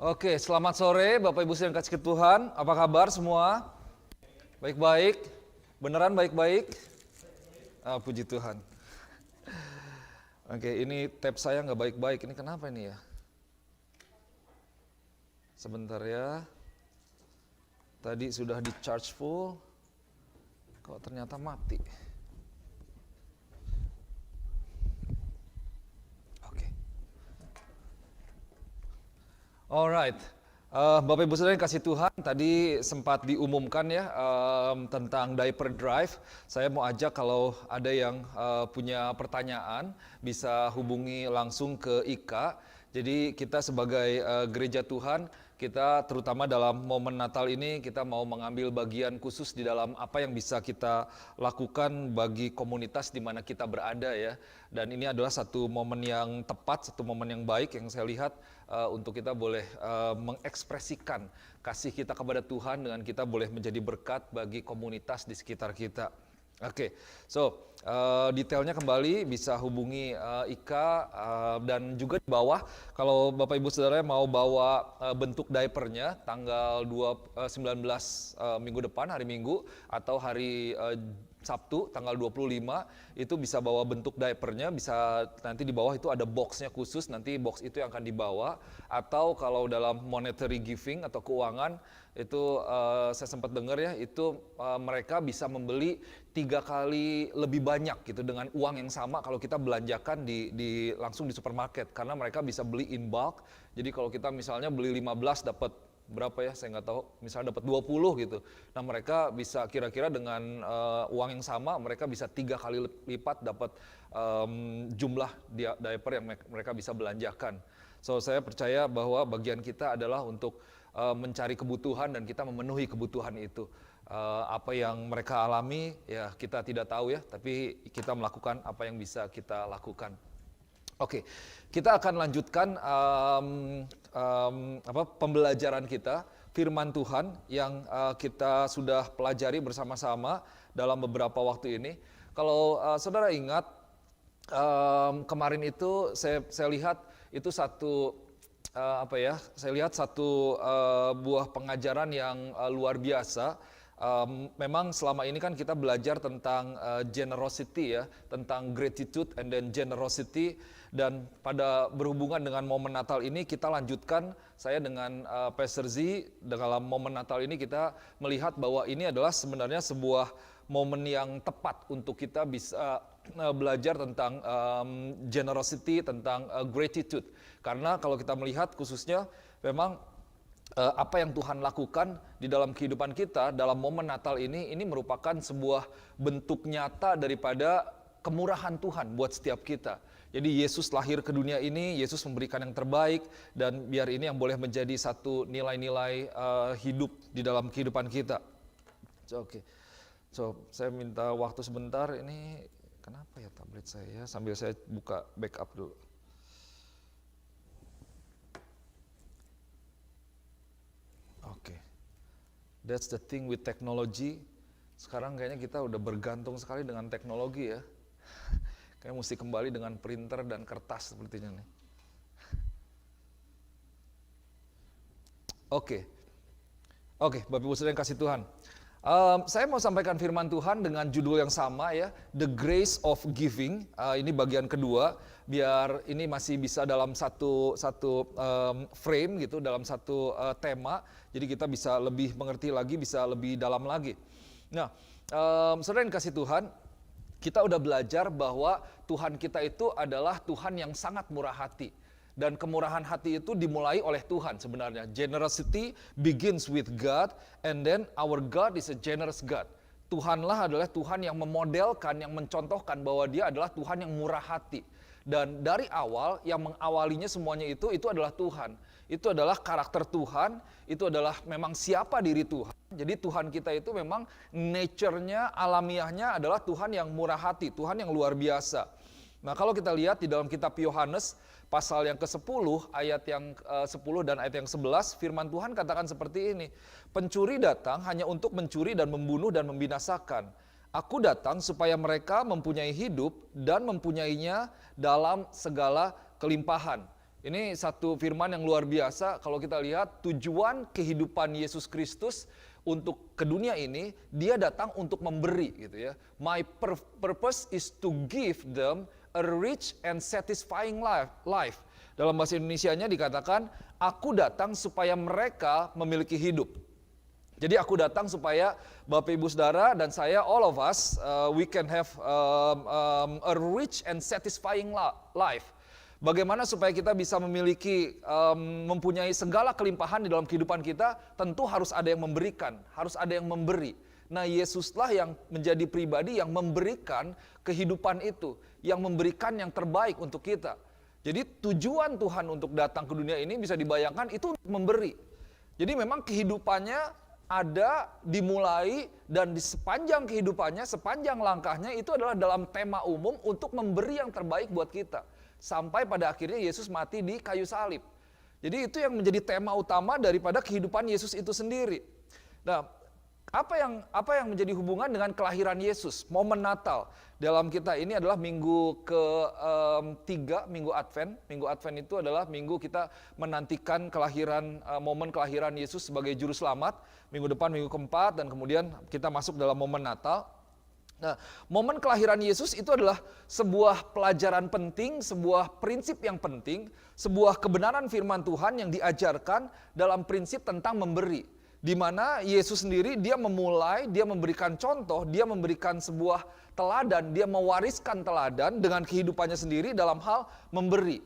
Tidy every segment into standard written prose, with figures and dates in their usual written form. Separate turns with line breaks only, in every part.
Oke, selamat sore Bapak Ibu yang kasih Tuhan. Apa kabar semua? Baik-baik? Beneran baik-baik? Puji Tuhan. Oke, ini tab saya nggak baik-baik. Ini kenapa ini ya? Sebentar ya. Tadi sudah di charge full. Kok ternyata mati? Oke. Alright. Bapak Ibu Saudara yang kasih Tuhan, tadi sempat diumumkan ya tentang diaper drive. Saya mau ajak kalau ada yang punya pertanyaan bisa hubungi langsung ke Ika. Jadi kita sebagai gereja Tuhan, kita terutama dalam momen Natal ini kita mau mengambil bagian khusus di dalam apa yang bisa kita lakukan bagi komunitas di mana kita berada ya. Dan ini adalah satu momen yang tepat, satu momen yang baik yang saya lihat untuk kita boleh mengekspresikan kasih kita kepada Tuhan dengan kita boleh menjadi berkat bagi komunitas di sekitar kita. Oke, so detailnya kembali bisa hubungi Ika dan juga di bawah kalau Bapak Ibu Saudara mau bawa bentuk diapernya tanggal 19 minggu depan hari Minggu atau hari Sabtu tanggal 25 itu bisa bawa bentuk diapernya, bisa nanti di bawah itu ada boxnya khusus, nanti box itu yang akan dibawa. Atau kalau dalam monetary giving atau keuangan itu saya sempat dengar ya, itu mereka bisa membeli 3 kali lebih banyak gitu dengan uang yang sama kalau kita belanjakan langsung di supermarket, karena mereka bisa beli in bulk. Jadi kalau kita misalnya beli 15 dapat berapa ya, saya nggak tahu, misalnya dapat 20 gitu. Nah mereka bisa kira-kira dengan uang yang sama, mereka bisa 3 kali lipat dapat jumlah diaper yang mereka bisa belanjakan. So saya percaya bahwa bagian kita adalah untuk mencari kebutuhan dan kita memenuhi kebutuhan itu. Apa yang mereka alami ya kita tidak tahu ya, tapi kita melakukan apa yang bisa kita lakukan. Oke, kita akan lanjutkan pembelajaran kita, firman Tuhan yang kita sudah pelajari bersama-sama dalam beberapa waktu ini. Kalau saudara ingat, kemarin itu saya lihat itu satu saya lihat satu buah pengajaran yang luar biasa. Memang selama ini kan kita belajar tentang generosity ya, tentang gratitude and then generosity. Dan pada berhubungan dengan momen Natal ini kita lanjutkan, saya dengan Pastor Z dalam momen Natal ini kita melihat bahwa ini adalah sebenarnya sebuah momen yang tepat untuk kita bisa belajar tentang generosity, tentang gratitude. Karena kalau kita melihat khususnya memang apa yang Tuhan lakukan di dalam kehidupan kita dalam momen Natal ini merupakan sebuah bentuk nyata daripada kemurahan Tuhan buat setiap kita. Jadi Yesus lahir ke dunia ini, Yesus memberikan yang terbaik, dan biar ini yang boleh menjadi satu nilai-nilai hidup di dalam kehidupan kita. Oke. So, saya minta waktu sebentar, ini kenapa ya tablet saya, sambil saya buka backup dulu. Oke. That's the thing with technology. Sekarang kayaknya kita udah bergantung sekali dengan teknologi ya. Kayaknya mesti kembali dengan printer dan kertas sepertinya nih. Oke, Bapak Ibu Saudara yang kasih Tuhan. Saya mau sampaikan firman Tuhan dengan judul yang sama ya, The Grace of Giving. Ini bagian kedua, biar ini masih bisa dalam satu frame gitu, dalam satu tema. Jadi kita bisa lebih mengerti lagi, bisa lebih dalam lagi. Nah, saudara yang kasih Tuhan, kita udah belajar bahwa Tuhan kita itu adalah Tuhan yang sangat murah hati. Dan kemurahan hati itu dimulai oleh Tuhan sebenarnya. Generosity begins with God, and then our God is a generous God. Tuhanlah adalah Tuhan yang memodelkan, yang mencontohkan bahwa dia adalah Tuhan yang murah hati. Dan dari awal, yang mengawalinya semuanya itu adalah Tuhan. Itu adalah karakter Tuhan, itu adalah memang siapa diri Tuhan. Jadi Tuhan kita itu memang nature-nya, alamiahnya adalah Tuhan yang murah hati, Tuhan yang luar biasa. Nah kalau kita lihat di dalam kitab Yohanes, pasal yang ke-10, ayat yang 10 dan ayat yang 11, firman Tuhan katakan seperti ini. Pencuri datang hanya untuk mencuri dan membunuh dan membinasakan. Aku datang supaya mereka mempunyai hidup dan mempunyainya dalam segala kelimpahan. Ini satu firman yang luar biasa. Kalau kita lihat tujuan kehidupan Yesus Kristus untuk ke dunia ini, dia datang untuk memberi gitu ya. My purpose is to give them a rich and satisfying life. Dalam bahasa Indonesianya dikatakan, aku datang supaya mereka memiliki hidup. Jadi aku datang supaya Bapak Ibu Saudara dan saya, all of us, we can have a rich and satisfying life. Bagaimana supaya kita bisa memiliki, mempunyai segala kelimpahan di dalam kehidupan kita, tentu harus ada yang memberikan, harus ada yang memberi. Nah, Yesuslah yang menjadi pribadi yang memberikan kehidupan itu, yang memberikan yang terbaik untuk kita. Jadi tujuan Tuhan untuk datang ke dunia ini bisa dibayangkan itu untuk memberi. Jadi memang kehidupannya ada, dimulai, dan di sepanjang kehidupannya, sepanjang langkahnya itu adalah dalam tema umum untuk memberi yang terbaik buat kita. Sampai pada akhirnya Yesus mati di kayu salib. Jadi itu yang menjadi tema utama daripada kehidupan Yesus itu sendiri. Nah, apa yang menjadi hubungan dengan kelahiran Yesus, momen Natal dalam kita ini adalah minggu ke-3, minggu Advent. Minggu Advent itu adalah minggu kita menantikan kelahiran, momen kelahiran Yesus sebagai juru selamat. Minggu depan minggu ke-4 dan kemudian kita masuk dalam momen Natal. Nah, momen kelahiran Yesus itu adalah sebuah pelajaran penting, sebuah prinsip yang penting, sebuah kebenaran firman Tuhan yang diajarkan dalam prinsip tentang memberi. Di mana Yesus sendiri dia memulai, dia memberikan contoh, dia memberikan sebuah teladan, dia mewariskan teladan dengan kehidupannya sendiri dalam hal memberi.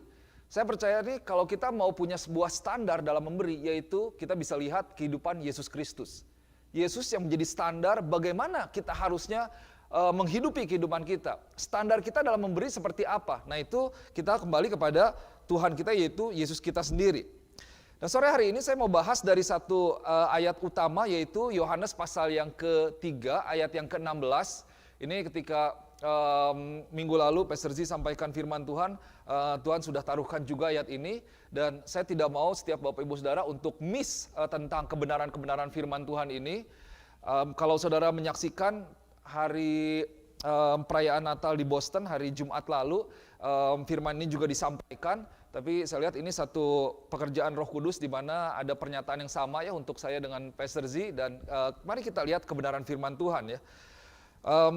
Saya percaya nih kalau kita mau punya sebuah standar dalam memberi, yaitu kita bisa lihat kehidupan Yesus Kristus. Yesus yang menjadi standar bagaimana kita harusnya menghidupi kehidupan kita. Standar kita dalam memberi seperti apa? Nah itu kita kembali kepada Tuhan kita yaitu Yesus kita sendiri. Nah sore hari ini saya mau bahas dari satu ayat utama yaitu Yohanes pasal yang ke-3 ayat yang ke-16. Ini ketika minggu lalu Pastor Z sampaikan firman Tuhan, Tuhan sudah taruhkan juga ayat ini. Dan saya tidak mau setiap Bapak Ibu Saudara untuk miss tentang kebenaran-kebenaran firman Tuhan ini. Kalau saudara menyaksikan hari perayaan Natal di Boston hari Jumat lalu, firman ini juga disampaikan, tapi saya lihat ini satu pekerjaan Roh Kudus di mana ada pernyataan yang sama ya untuk saya dengan Pastor Z dan mari kita lihat kebenaran firman Tuhan ya.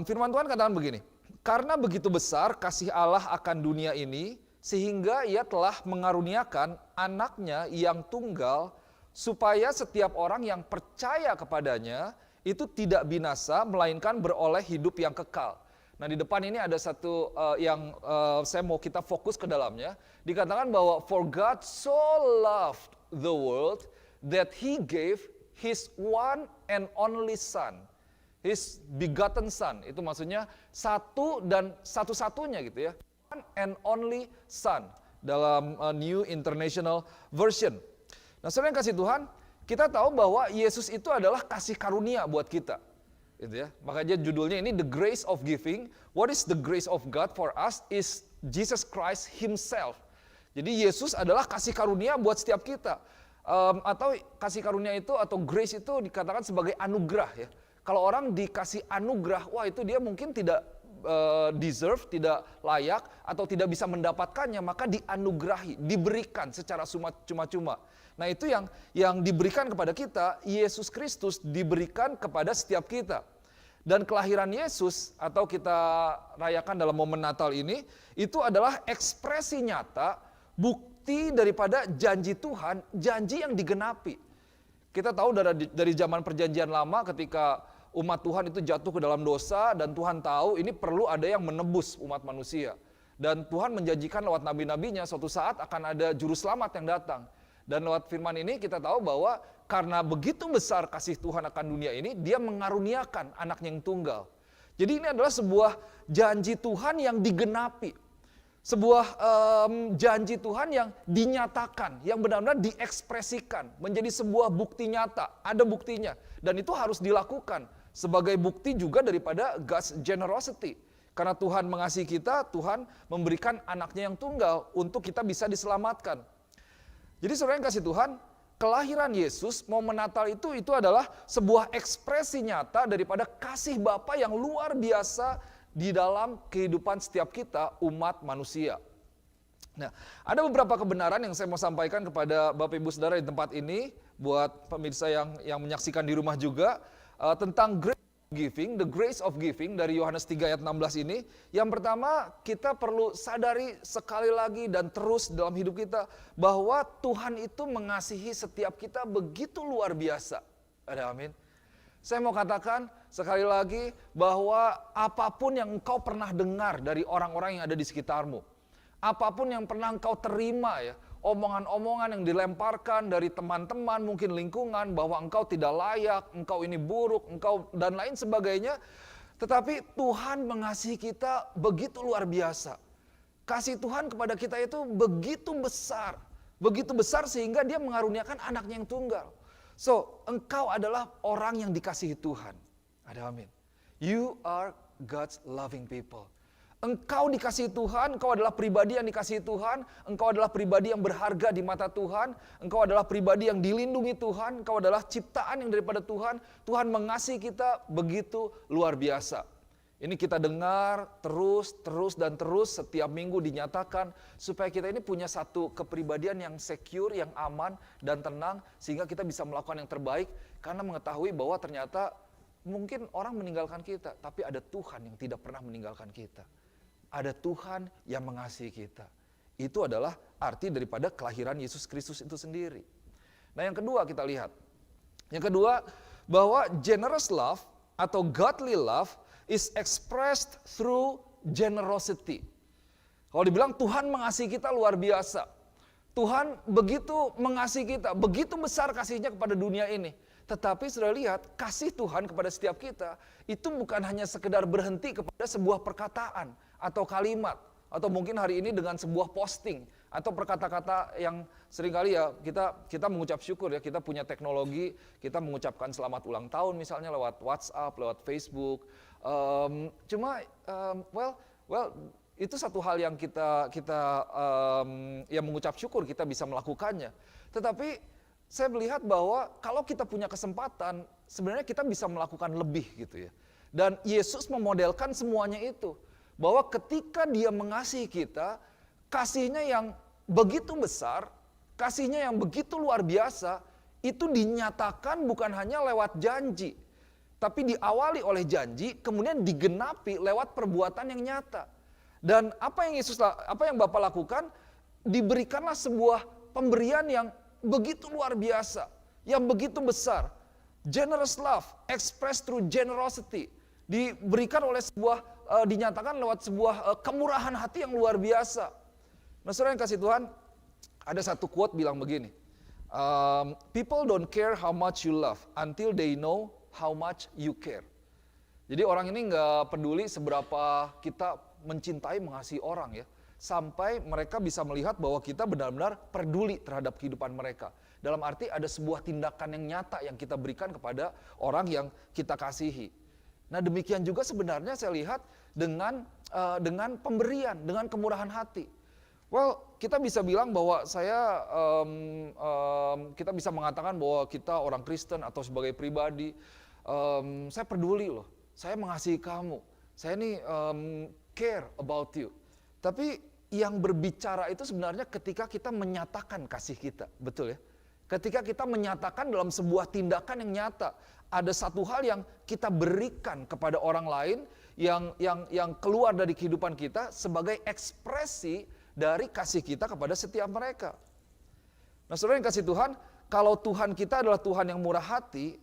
Firman Tuhan katakan begini, karena begitu besar kasih Allah akan dunia ini sehingga ia telah mengaruniakan anaknya yang tunggal supaya setiap orang yang percaya kepadanya itu tidak binasa, melainkan beroleh hidup yang kekal. Nah di depan ini ada satu yang saya mau kita fokus ke dalamnya. Dikatakan bahwa for God so loved the world that He gave His one and only Son. His begotten Son. Itu maksudnya satu dan satu-satunya gitu ya. One and only Son. Dalam New International Version. Nah saudara yang kasih Tuhan, kita tahu bahwa Yesus itu adalah kasih karunia buat kita. Gitu ya. Makanya judulnya ini The Grace of Giving. What is the grace of God for us is Jesus Christ Himself. Jadi Yesus adalah kasih karunia buat setiap kita. Atau kasih karunia itu atau grace itu dikatakan sebagai anugerah ya. Kalau orang dikasih anugerah, wah itu dia mungkin tidak deserve, tidak layak atau tidak bisa mendapatkannya, maka dianugerahi, diberikan secara cuma-cuma. Nah itu yang diberikan kepada kita, Yesus Kristus diberikan kepada setiap kita. Dan kelahiran Yesus atau kita rayakan dalam momen Natal ini, itu adalah ekspresi nyata, bukti daripada janji Tuhan, janji yang digenapi. Kita tahu dari zaman perjanjian lama ketika umat Tuhan itu jatuh ke dalam dosa dan Tuhan tahu ini perlu ada yang menebus umat manusia. Dan Tuhan menjanjikan lewat nabi-nabinya suatu saat akan ada juru selamat yang datang. Dan lewat firman ini kita tahu bahwa karena begitu besar kasih Tuhan akan dunia ini, dia mengaruniakan anaknya yang tunggal. Jadi ini adalah sebuah janji Tuhan yang digenapi. Sebuah janji Tuhan yang dinyatakan, yang benar-benar diekspresikan. Menjadi sebuah bukti nyata, ada buktinya. Dan itu harus dilakukan sebagai bukti juga daripada God's generosity. Karena Tuhan mengasihi kita, Tuhan memberikan anaknya yang tunggal untuk kita bisa diselamatkan. Jadi saudara yang kasih Tuhan, kelahiran Yesus, momen Natal itu adalah sebuah ekspresi nyata daripada kasih Bapa yang luar biasa di dalam kehidupan setiap kita umat manusia. Nah, ada beberapa kebenaran yang saya mau sampaikan kepada Bapak Ibu Saudara di tempat ini, buat pemirsa yang menyaksikan di rumah juga, tentang grace of giving, the grace of giving dari Yohanes 3 ayat 16 ini. Yang pertama, kita perlu sadari sekali lagi dan terus dalam hidup kita, bahwa Tuhan itu mengasihi setiap kita begitu luar biasa. Ada amin? Saya mau katakan sekali lagi bahwa apapun yang engkau pernah dengar dari orang-orang yang ada di sekitarmu, apapun yang pernah engkau terima ya, omongan-omongan yang dilemparkan dari teman-teman, mungkin lingkungan, bahwa engkau tidak layak, engkau ini buruk, engkau dan lain sebagainya. Tetapi Tuhan mengasihi kita begitu luar biasa. Kasih Tuhan kepada kita itu begitu besar sehingga Dia mengaruniakan anaknya yang tunggal. So, engkau adalah orang yang dikasihi Tuhan. Ada amin. You are God's loving people. Engkau dikasihi Tuhan, engkau adalah pribadi yang dikasihi Tuhan, engkau adalah pribadi yang berharga di mata Tuhan, engkau adalah pribadi yang dilindungi Tuhan, engkau adalah ciptaan yang daripada Tuhan. Tuhan mengasihi kita begitu luar biasa. Ini kita dengar terus setiap minggu dinyatakan supaya kita ini punya satu kepribadian yang secure, yang aman dan tenang, sehingga kita bisa melakukan yang terbaik karena mengetahui bahwa ternyata mungkin orang meninggalkan kita, tapi ada Tuhan yang tidak pernah meninggalkan kita. Ada Tuhan yang mengasihi kita. Itu adalah arti daripada kelahiran Yesus Kristus itu sendiri. Nah, yang kedua kita lihat. Yang kedua, bahwa generous love atau godly love is expressed through generosity. Kalau dibilang Tuhan mengasihi kita luar biasa. Tuhan begitu mengasihi kita, begitu besar kasihnya kepada dunia ini. Tetapi sudah lihat, kasih Tuhan kepada setiap kita itu bukan hanya sekedar berhenti kepada sebuah perkataan atau kalimat, atau mungkin hari ini dengan sebuah posting atau perkata-kata yang seringkali ya kita mengucap syukur ya, kita punya teknologi, kita mengucapkan selamat ulang tahun misalnya lewat WhatsApp, lewat Facebook. Itu satu hal yang kita yang mengucap syukur kita bisa melakukannya. Tetapi saya melihat bahwa kalau kita punya kesempatan, sebenarnya kita bisa melakukan lebih gitu ya. Dan Yesus memodelkan semuanya itu. Bahwa ketika Dia mengasihi kita, kasihnya yang begitu besar, kasihnya yang begitu luar biasa, itu dinyatakan bukan hanya lewat janji, tapi diawali oleh janji, kemudian digenapi lewat perbuatan yang nyata. Dan apa yang Bapa lakukan, diberikanlah sebuah pemberian yang begitu luar biasa, yang begitu besar. Generous love, expressed through generosity, diberikan oleh dinyatakan lewat sebuah kemurahan hati yang luar biasa. Nah, saudara yang kasih Tuhan, ada satu quote bilang begini, people don't care how much you love until they know how much you care. Jadi orang ini nggak peduli seberapa kita mencintai, mengasihi orang ya, sampai mereka bisa melihat bahwa kita benar-benar peduli terhadap kehidupan mereka. Dalam arti ada sebuah tindakan yang nyata yang kita berikan kepada orang yang kita kasihi. Nah, demikian juga sebenarnya saya lihat dengan pemberian, dengan kemurahan hati. Well, kita bisa bilang bahwa kita bisa mengatakan bahwa kita orang Kristen atau sebagai pribadi, saya peduli loh, saya mengasihi kamu, saya ini care about you. Tapi yang berbicara itu sebenarnya ketika kita menyatakan kasih kita, betul ya? Ketika kita menyatakan dalam sebuah tindakan yang nyata, ada satu hal yang kita berikan kepada orang lain yang keluar dari kehidupan kita sebagai ekspresi dari kasih kita kepada setiap mereka. Nah, saudara yang kasih Tuhan, kalau Tuhan kita adalah Tuhan yang murah hati,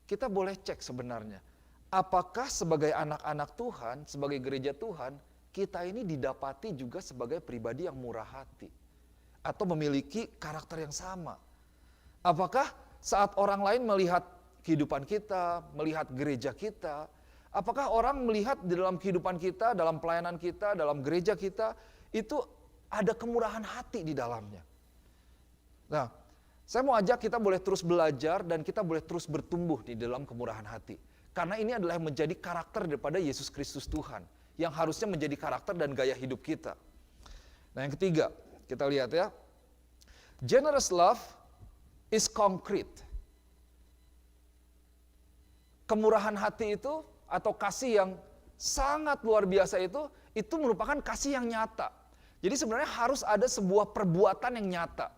kita boleh cek sebenarnya, apakah sebagai anak-anak Tuhan, sebagai gereja Tuhan, kita ini didapati juga sebagai pribadi yang murah hati atau memiliki karakter yang sama. Apakah saat orang lain melihat kehidupan kita, melihat gereja kita, apakah orang melihat di dalam kehidupan kita, dalam pelayanan kita, dalam gereja kita, itu ada kemurahan hati di dalamnya. Nah, saya mau ajak kita boleh terus belajar dan kita boleh terus bertumbuh di dalam kemurahan hati. Karena ini adalah yang menjadi karakter daripada Yesus Kristus Tuhan, yang harusnya menjadi karakter dan gaya hidup kita. Nah, yang ketiga, kita lihat ya. Generous love is concrete. Kemurahan hati itu atau kasih yang sangat luar biasa itu merupakan kasih yang nyata. Jadi sebenarnya harus ada sebuah perbuatan yang nyata.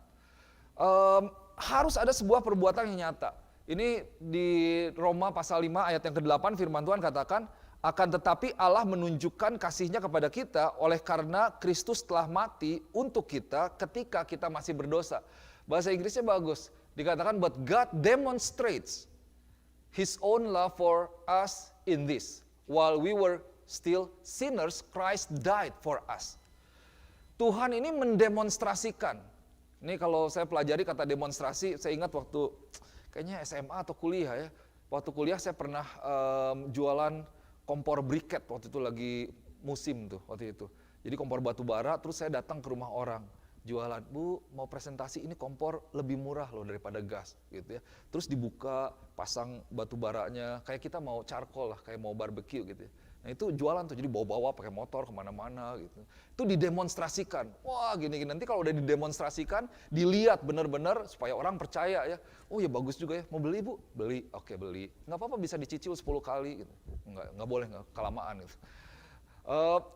Harus ada sebuah perbuatan yang nyata. Ini di Roma pasal 5 ayat yang ke-8 firman Tuhan katakan, akan tetapi Allah menunjukkan kasih-Nya kepada kita oleh karena Kristus telah mati untuk kita ketika kita masih berdosa. Bahasa Inggrisnya bagus. Dikatakan, but God demonstrates His own love for us in this. While we were still sinners, Christ died for us. Tuhan ini mendemonstrasikan. Ini kalau saya pelajari kata demonstrasi, saya ingat waktu kayaknya SMA atau kuliah ya. Waktu kuliah saya pernah jualan kompor briket, waktu itu lagi musim tuh waktu itu. Jadi kompor batu bara, terus saya datang ke rumah orang. Jualan, Bu mau presentasi ini kompor lebih murah loh daripada gas gitu ya. Terus dibuka, pasang batu baranya, kayak kita mau charcoal lah, kayak mau barbecue gitu ya. Nah itu jualan tuh, jadi bawa-bawa pakai motor kemana-mana gitu. Itu didemonstrasikan, wah gini-gini, nanti kalau udah didemonstrasikan, dilihat benar-benar supaya orang percaya ya. Oh ya bagus juga ya, mau beli Bu? Beli, oke beli. Nggak apa-apa bisa dicicil 10 kali gitu. Nggak boleh, nggak kelamaan gitu.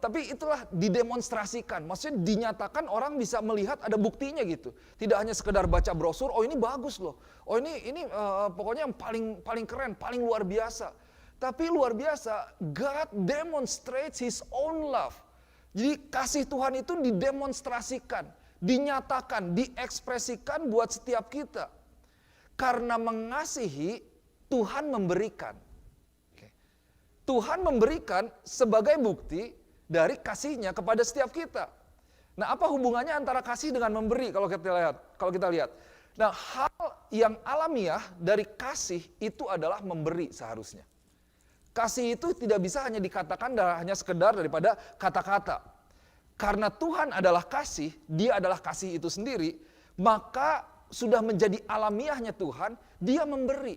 Tapi itulah didemonstrasikan, maksudnya dinyatakan orang bisa melihat ada buktinya gitu. Tidak hanya sekedar baca brosur, oh ini bagus loh, oh ini pokoknya yang paling keren, paling luar biasa. Tapi luar biasa, God demonstrates His own love. Jadi kasih Tuhan itu didemonstrasikan, dinyatakan, diekspresikan buat setiap kita. Karena mengasihi, Tuhan memberikan. Tuhan memberikan sebagai bukti dari kasih-Nya kepada setiap kita. Nah, apa hubungannya antara kasih dengan memberi kalau kita lihat? Nah, hal yang alamiah dari kasih itu adalah memberi seharusnya. Kasih itu tidak bisa hanya dikatakan hanya sekedar daripada kata-kata. Karena Tuhan adalah kasih, Dia adalah kasih itu sendiri, maka sudah menjadi alamiahnya Tuhan, Dia memberi.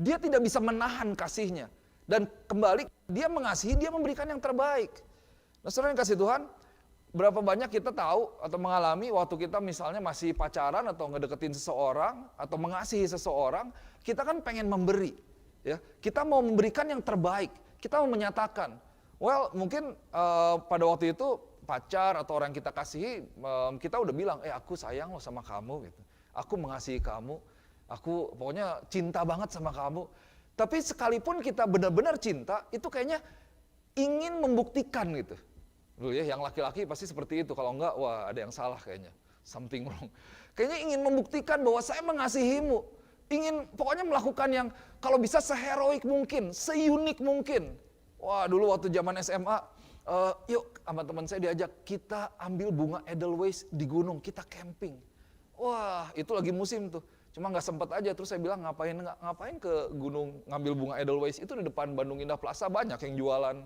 Dia tidak bisa menahan kasih-Nya. Dan kembali, Dia mengasihi, Dia memberikan yang terbaik. Nah, saudara yang kasih Tuhan, berapa banyak kita tahu atau mengalami waktu kita misalnya masih pacaran atau ngedeketin seseorang, atau mengasihi seseorang, kita kan pengen memberi. Ya, kita mau memberikan yang terbaik, kita mau menyatakan. Well, mungkin pada waktu itu pacar atau orang yang kita kasihi, kita udah bilang, aku sayang loh sama kamu, gitu. Aku mengasihi kamu, aku pokoknya cinta banget sama kamu. Tapi sekalipun kita benar-benar cinta, itu kayaknya ingin membuktikan gitu. Loh ya, yang laki-laki pasti seperti itu. Kalau enggak, wah ada yang salah kayaknya. Something wrong. Kayaknya ingin membuktikan bahwa saya mengasihimu. Ingin pokoknya melakukan yang kalau bisa seheroik mungkin, seunik mungkin. Wah dulu waktu zaman SMA, yuk sama teman saya diajak, kita ambil bunga Edelweiss di gunung, kita camping. Wah itu lagi musim tuh. Cuma nggak sempat aja, terus saya bilang ngapain ke gunung ngambil bunga Edelweiss, itu di depan Bandung Indah Plaza banyak yang jualan.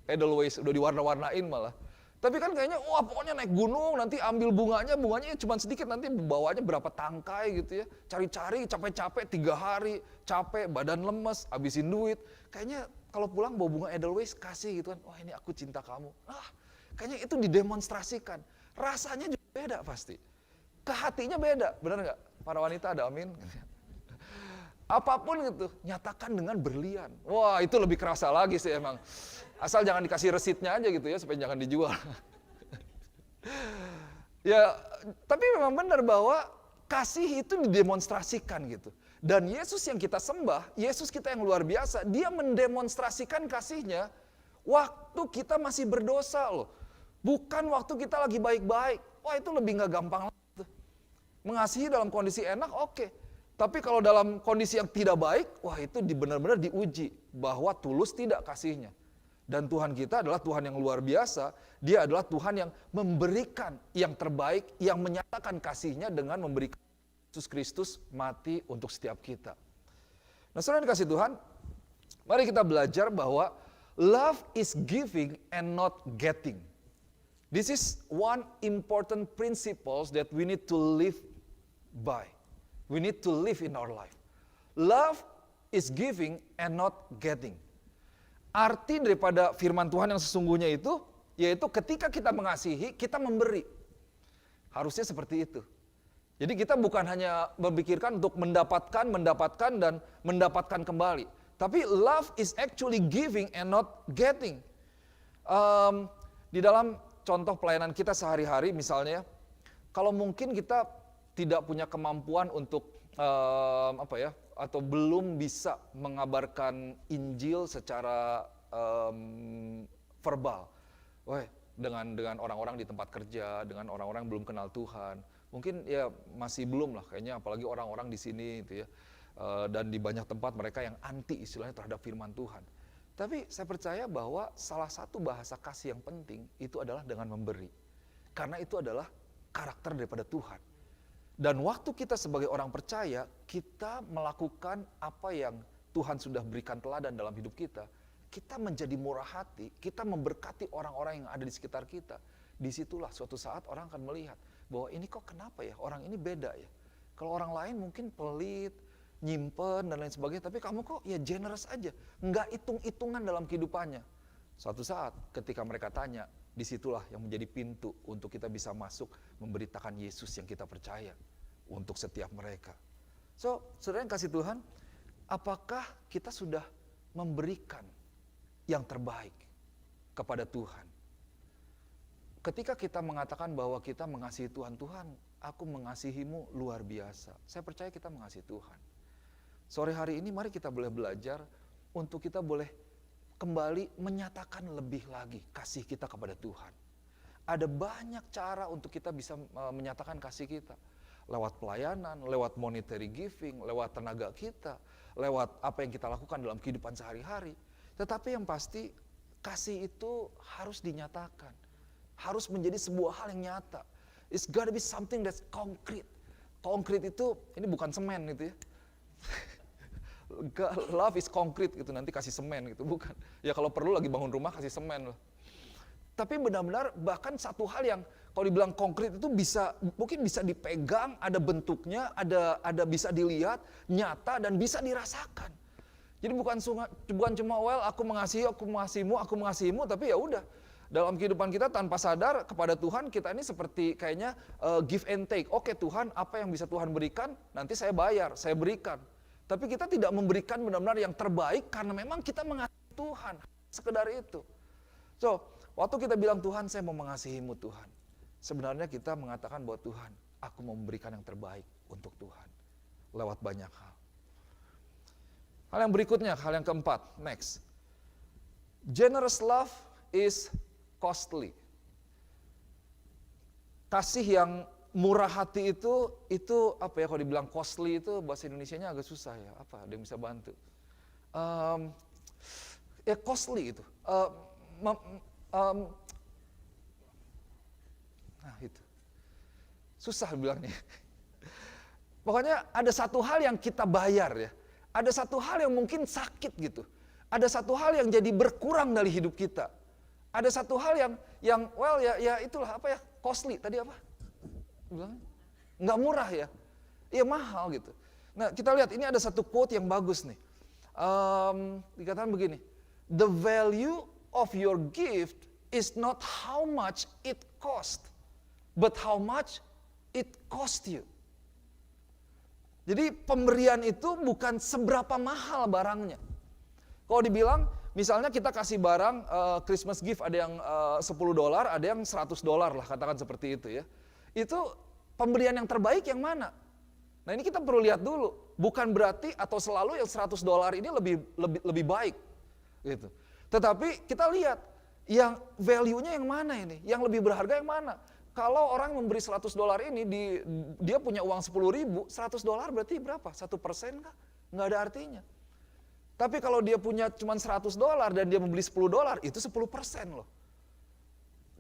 Edelweiss udah diwarna-warnain malah. Tapi kan kayaknya, wah pokoknya naik gunung, nanti ambil bunganya cuma sedikit, nanti bawanya berapa tangkai gitu ya. Cari-cari, capek-capek, 3 hari, capek, badan lemes, habisin duit. Kayaknya kalau pulang bawa bunga Edelweiss, kasih gitu kan, wah ini aku cinta kamu. Kayaknya itu didemonstrasikan. Rasanya juga beda pasti. Ke hatinya beda, benar nggak? Para wanita ada amin. Apapun gitu, nyatakan dengan berlian. Wah itu lebih kerasa lagi sih emang. Asal jangan dikasih resitnya aja gitu ya, supaya jangan dijual. Ya, tapi memang benar bahwa kasih itu didemonstrasikan gitu. Dan Yesus yang kita sembah, Yesus kita yang luar biasa, Dia mendemonstrasikan kasih-Nya waktu kita masih berdosa loh. Bukan waktu kita lagi baik-baik. Wah itu lebih gak gampang lagi. Mengasihi dalam kondisi enak, oke. Tapi kalau dalam kondisi yang tidak baik, wah itu benar-benar diuji bahwa tulus tidak kasih-Nya. Dan Tuhan kita adalah Tuhan yang luar biasa. Dia adalah Tuhan yang memberikan yang terbaik, yang menyatakan kasih-Nya dengan memberikan Yesus Kristus mati untuk setiap kita. Nah, saudara yang dikasih Tuhan, mari kita belajar bahwa love is giving and not getting. This is one important principle that we need to live by. We need to live in our life. Love is giving and not getting. Arti daripada firman Tuhan yang sesungguhnya itu, yaitu ketika kita mengasihi, kita memberi. Harusnya seperti itu. Jadi kita bukan hanya memikirkan untuk mendapatkan, dan mendapatkan kembali. Tapi love is actually giving and not getting. Di dalam contoh pelayanan kita sehari-hari misalnya, kalau mungkin kita tidak punya kemampuan untuk atau belum bisa mengabarkan Injil secara verbal, dengan orang-orang di tempat kerja, dengan orang-orang yang belum kenal Tuhan, mungkin ya masih belum lah kayaknya, apalagi orang-orang di sini gitu ya, dan di banyak tempat mereka yang anti istilahnya terhadap firman Tuhan. Tapi saya percaya bahwa salah satu bahasa kasih yang penting itu adalah dengan memberi. Karena itu adalah karakter daripada Tuhan. Dan waktu kita sebagai orang percaya, kita melakukan apa yang Tuhan sudah berikan teladan dalam hidup kita. Kita menjadi murah hati, kita memberkati orang-orang yang ada di sekitar kita. Disitulah suatu saat orang akan melihat bahwa ini kok kenapa ya, orang ini beda ya. Kalau orang lain mungkin pelit, nyimpen dan lain sebagainya, tapi kamu kok ya generous aja, nggak hitung-hitungan dalam kehidupannya. Suatu saat ketika mereka tanya, disitulah yang menjadi pintu untuk kita bisa masuk memberitakan Yesus yang kita percaya untuk setiap mereka. So, saudara yang kasih Tuhan, apakah kita sudah memberikan yang terbaik kepada Tuhan? Ketika kita mengatakan bahwa kita mengasihi Tuhan, Tuhan, aku mengasihimu luar biasa. Saya percaya kita mengasihi Tuhan. Sore hari ini mari kita boleh belajar untuk kita boleh kembali menyatakan lebih lagi kasih kita kepada Tuhan. Ada banyak cara untuk kita bisa menyatakan kasih kita. Lewat pelayanan, lewat monetary giving, lewat tenaga kita, lewat apa yang kita lakukan dalam kehidupan sehari-hari. Tetapi yang pasti kasih itu harus dinyatakan. Harus menjadi sebuah hal yang nyata. It's gotta be something that's concrete. Konkret itu, ini bukan semen gitu ya. Love is concrete gitu, nanti kasih semen gitu, bukan. Ya kalau perlu lagi bangun rumah kasih semen loh. Tapi benar-benar bahkan satu hal yang kalau dibilang konkret itu mungkin bisa dipegang, ada bentuknya, ada bisa dilihat, nyata dan bisa dirasakan. Jadi bukan cuma aku mengasihimu, tapi ya udah. Dalam kehidupan kita tanpa sadar kepada Tuhan, kita ini seperti kayaknya give and take. Oke Tuhan, apa yang bisa Tuhan berikan, nanti saya bayar, saya berikan. Tapi kita tidak memberikan benar-benar yang terbaik karena memang kita mengasihi Tuhan. Sekedar itu. So, waktu kita bilang Tuhan, saya mau mengasihimu Tuhan. Sebenarnya kita mengatakan bahwa Tuhan, aku mau memberikan yang terbaik untuk Tuhan. Lewat banyak hal. Hal yang berikutnya, hal yang keempat, next. Generous love is costly. Kasih yang murah hati itu apa ya, kalau dibilang costly itu bahasa Indonesianya agak susah ya, apa, ada yang bisa bantu. Ya costly itu. Nah itu. Susah bilangnya. Pokoknya ada satu hal yang kita bayar ya. Ada satu hal yang mungkin sakit gitu. Ada satu hal yang jadi berkurang dari hidup kita. Ada satu hal yang itulah apa ya, costly. Tadi apa? Bilang nggak murah ya, iya mahal gitu. Nah kita lihat ini ada satu quote yang bagus nih. Dikatakan begini, the value of your gift is not how much it cost, but how much it cost you. Jadi pemberian itu bukan seberapa mahal barangnya. Kalau dibilang, misalnya kita kasih barang Christmas gift, ada yang $10, ada yang $100 lah, katakan seperti itu ya. Itu pemberian yang terbaik yang mana? Nah ini kita perlu lihat dulu. Bukan berarti atau selalu yang $100 ini lebih baik. Gitu. Tetapi kita lihat, yang value-nya yang mana ini? Yang lebih berharga yang mana? Kalau orang memberi $100 ini, dia punya uang 10.000, $100 berarti berapa? 1% kah? Nggak ada artinya. Tapi kalau dia punya cuma $100 dan dia membeli $10, itu 10% loh.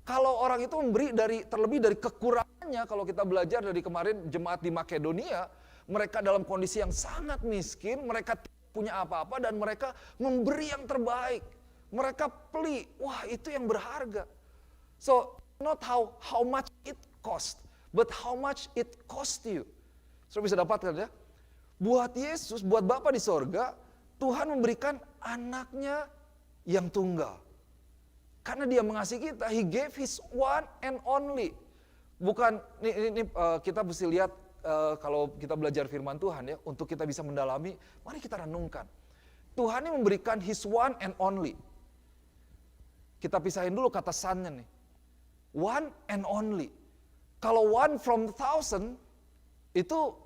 Kalau orang itu memberi terlebih dari kekurangannya, kalau kita belajar dari kemarin jemaat di Makedonia, mereka dalam kondisi yang sangat miskin, mereka tidak punya apa-apa dan mereka memberi yang terbaik. Mereka beli, wah itu yang berharga. So, not how much it cost, but how much it cost you. So bisa dapatkan ya. Buat Yesus, buat Bapa di sorga, Tuhan memberikan anaknya yang tunggal. Karena dia mengasihi kita, He gave His one and only. Bukan, ini kita mesti lihat kalau kita belajar firman Tuhan ya, untuk kita bisa mendalami, mari kita renungkan. Tuhan ini memberikan His one and only. Kita pisahin dulu kata son-nya nih. One and only. Kalau one from thousand, itu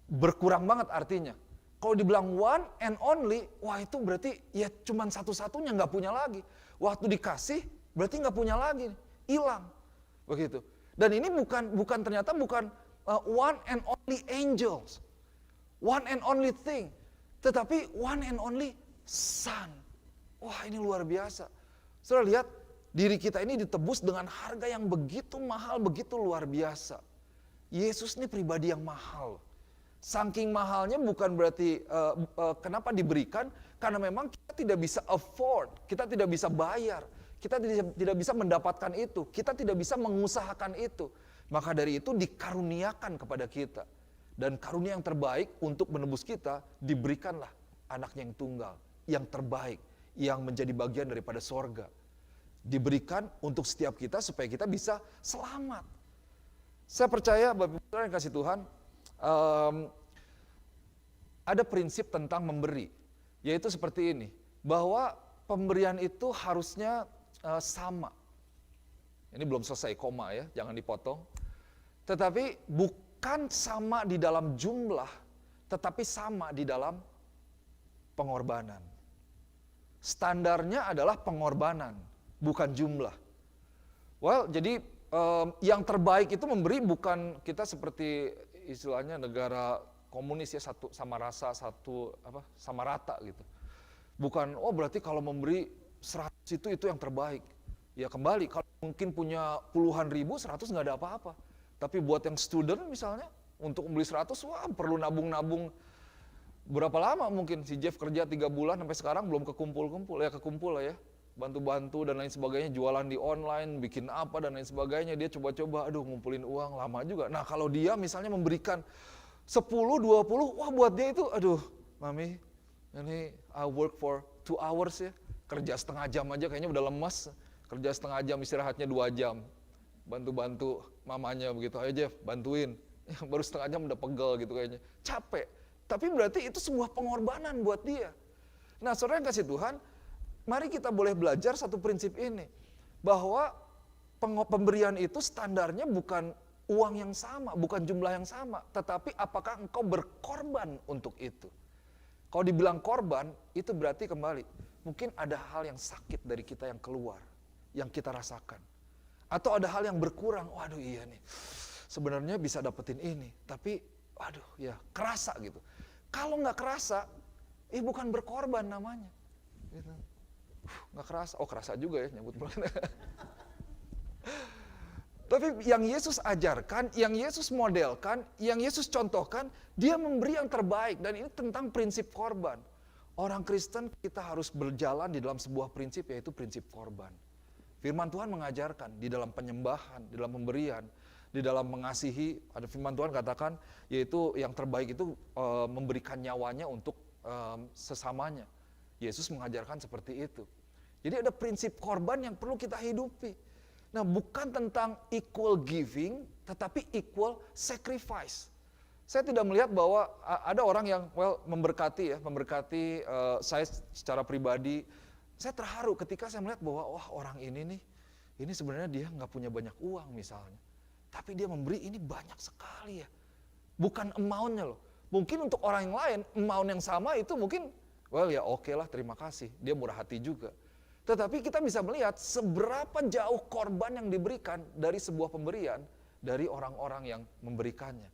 berkurang banget artinya. Kalau dibilang one and only, wah itu berarti ya cuman satu-satunya, nggak punya lagi. Waktu dikasih, berarti nggak punya lagi, hilang. Begitu. Dan ini ternyata bukan one and only angels, one and only thing, tetapi one and only son. Wah ini luar biasa. Saudara lihat, diri kita ini ditebus dengan harga yang begitu mahal, begitu luar biasa. Yesus ini pribadi yang mahal. Saking mahalnya bukan berarti kenapa diberikan, karena memang kita tidak bisa afford, kita tidak bisa bayar, kita tidak bisa mendapatkan itu, kita tidak bisa mengusahakan itu. Maka dari itu dikaruniakan kepada kita. Dan karunia yang terbaik untuk menebus kita, diberikanlah anaknya yang tunggal, yang terbaik, yang menjadi bagian daripada sorga. Diberikan untuk setiap kita supaya kita bisa selamat. Saya percaya Bapak Ibu yang kasih Tuhan, ada prinsip tentang memberi, yaitu seperti ini, bahwa pemberian itu harusnya sama. Ini belum selesai koma ya, jangan dipotong. Tetapi bukan sama di dalam jumlah, tetapi sama di dalam pengorbanan. Standarnya adalah pengorbanan, bukan jumlah. Well, jadi yang terbaik itu memberi, bukan kita seperti istilahnya negara komunis ya, satu sama rasa, sama rata gitu. Bukan, oh berarti kalau memberi 100 itu yang terbaik. Ya kembali, kalau mungkin punya puluhan ribu, 100 nggak ada apa-apa. Tapi buat yang student misalnya, untuk membeli 100, wah perlu nabung-nabung. Berapa lama mungkin si Jeff kerja 3 bulan sampai sekarang belum kekumpul lah ya. Bantu-bantu dan lain sebagainya, jualan di online, bikin apa dan lain sebagainya. Dia coba-coba, aduh ngumpulin uang lama juga. Nah kalau dia misalnya memberikan 10, 20, wah buat dia itu, aduh mami, ini I work for 2 hours ya. Kerja setengah jam aja kayaknya udah lemas. Kerja setengah jam, istirahatnya 2 jam. Bantu-bantu mamanya begitu, ayo Jeff bantuin. Baru setengah jam udah pegel gitu kayaknya. Capek. Tapi berarti itu sebuah pengorbanan buat dia. Nah saudara yang kasih Tuhan, mari kita boleh belajar satu prinsip ini. Bahwa pemberian itu standarnya bukan uang yang sama, bukan jumlah yang sama. Tetapi apakah engkau berkorban untuk itu. Kalau dibilang korban, itu berarti kembali. Mungkin ada hal yang sakit dari kita yang keluar, yang kita rasakan. Atau ada hal yang berkurang, waduh iya nih, sebenarnya bisa dapetin ini. Tapi waduh ya kerasa gitu. Kalau nggak kerasa, bukan berkorban namanya. Gitu. Nggak kerasa, oh kerasa juga ya nyambut bulan. Tapi yang Yesus ajarkan, yang Yesus modelkan, yang Yesus contohkan, dia memberi yang terbaik. Dan ini tentang prinsip korban. Orang Kristen kita harus berjalan di dalam sebuah prinsip, yaitu prinsip korban. Firman Tuhan mengajarkan di dalam penyembahan, di dalam pemberian, di dalam mengasihi. Ada firman Tuhan katakan, yaitu yang terbaik itu memberikan nyawanya untuk sesamanya. Yesus mengajarkan seperti itu. Jadi ada prinsip korban yang perlu kita hidupi. Nah, bukan tentang equal giving, tetapi equal sacrifice. Saya tidak melihat bahwa ada orang yang memberkati saya secara pribadi. Saya terharu ketika saya melihat bahwa wah orang ini sebenarnya dia nggak punya banyak uang misalnya. Tapi dia memberi ini banyak sekali ya. Bukan amount-nya loh. Mungkin untuk orang yang lain, amount yang sama itu mungkin, ya oke lah terima kasih. Dia murah hati juga. Tetapi kita bisa melihat seberapa jauh korban yang diberikan dari sebuah pemberian dari orang-orang yang memberikannya.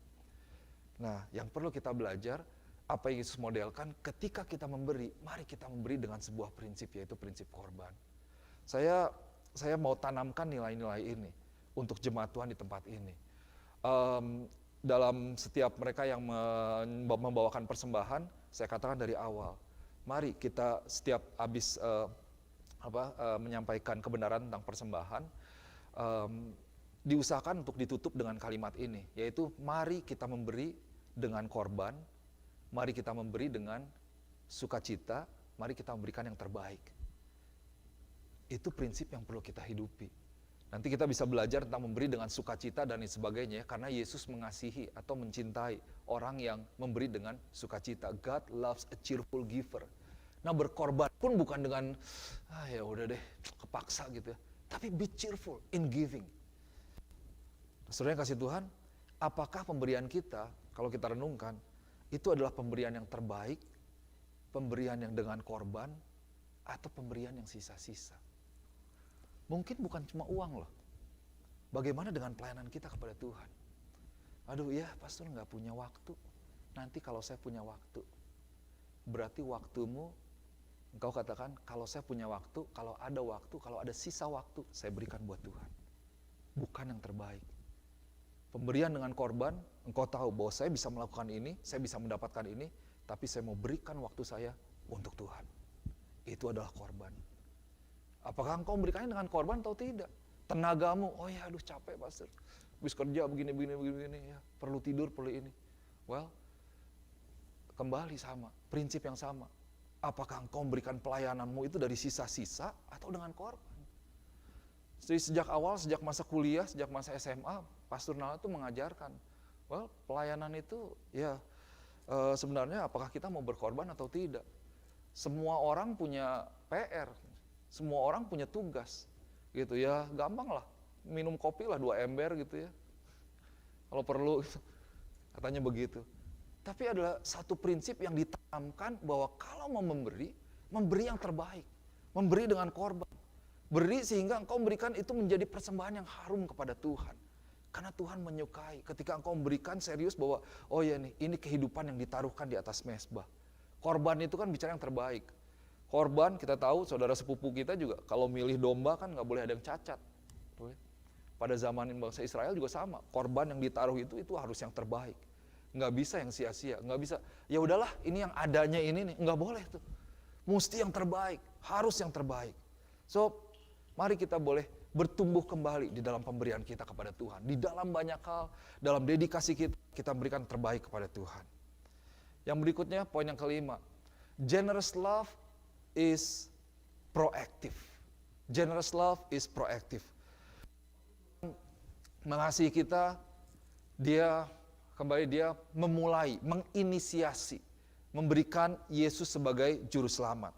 Nah, yang perlu kita belajar, apa yang Yesus modelkan, ketika kita memberi, mari kita memberi dengan sebuah prinsip, yaitu prinsip korban. Saya mau tanamkan nilai-nilai ini untuk jemaat Tuhan di tempat ini. Dalam setiap mereka yang membawakan persembahan, saya katakan dari awal, mari kita setiap habis menyampaikan kebenaran tentang persembahan, diusahakan untuk ditutup dengan kalimat ini, yaitu mari kita memberi dengan korban, mari kita memberi dengan sukacita, mari kita memberikan yang terbaik. Itu prinsip yang perlu kita hidupi. Nanti kita bisa belajar tentang memberi dengan sukacita dan lain sebagainya, karena Yesus mengasihi atau mencintai orang yang memberi dengan sukacita. God loves a cheerful giver. Nah, berkorban pun bukan dengan ya udah deh kepaksa gitu ya, tapi be cheerful in giving. Saudara yang kasih Tuhan, apakah pemberian kita, kalau kita renungkan, itu adalah pemberian yang terbaik, pemberian yang dengan korban, atau pemberian yang sisa-sisa? Mungkin bukan cuma uang loh. Bagaimana dengan pelayanan kita kepada Tuhan? Aduh ya, pastor nggak punya waktu. Nanti kalau saya punya waktu. Berarti waktumu, engkau katakan, kalau saya punya waktu, kalau ada sisa waktu, saya berikan buat Tuhan. Bukan yang terbaik. Pemberian dengan korban, engkau tahu bahwa saya bisa melakukan ini, saya bisa mendapatkan ini, tapi saya mau berikan waktu saya untuk Tuhan. Itu adalah korban. Apakah engkau memberikannya dengan korban atau tidak? Tenagamu, oh ya aduh capek pastor, habis kerja begini, ya, perlu tidur, perlu ini. Well, kembali sama, prinsip yang sama. Apakah engkau memberikan pelayananmu itu dari sisa-sisa atau dengan korban? Jadi sejak awal, sejak masa kuliah, sejak masa SMA, Pastor Nala itu mengajarkan, well, pelayanan itu ya sebenarnya apakah kita mau berkorban atau tidak. Semua orang punya PR, semua orang punya tugas, gitu ya, gampang lah, minum kopi lah 2 ember gitu ya, kalau perlu, katanya begitu. Tapi adalah satu prinsip yang ditanamkan bahwa kalau mau memberi yang terbaik, memberi dengan korban, beri sehingga engkau memberikan itu menjadi persembahan yang harum kepada Tuhan. Karena Tuhan menyukai ketika engkau memberikan serius bahwa, oh ya nih, ini kehidupan yang ditaruhkan di atas mezbah. Korban itu kan bicara yang terbaik. Korban kita tahu, saudara sepupu kita juga, kalau milih domba kan nggak boleh ada yang cacat. Pada zaman bangsa Israel juga sama, korban yang ditaruh itu harus yang terbaik. Nggak bisa yang sia-sia, nggak bisa, ya udahlah ini yang adanya ini nih, nggak boleh tuh. Mesti yang terbaik, harus yang terbaik. So, mari kita boleh bertumbuh kembali di dalam pemberian kita kepada Tuhan. Di dalam banyak hal, dalam dedikasi kita berikan terbaik kepada Tuhan. Yang berikutnya, poin yang kelima. Generous love is proactive. Generous love is proactive. Mengasihi kita, dia memulai, menginisiasi, memberikan Yesus sebagai juru selamat.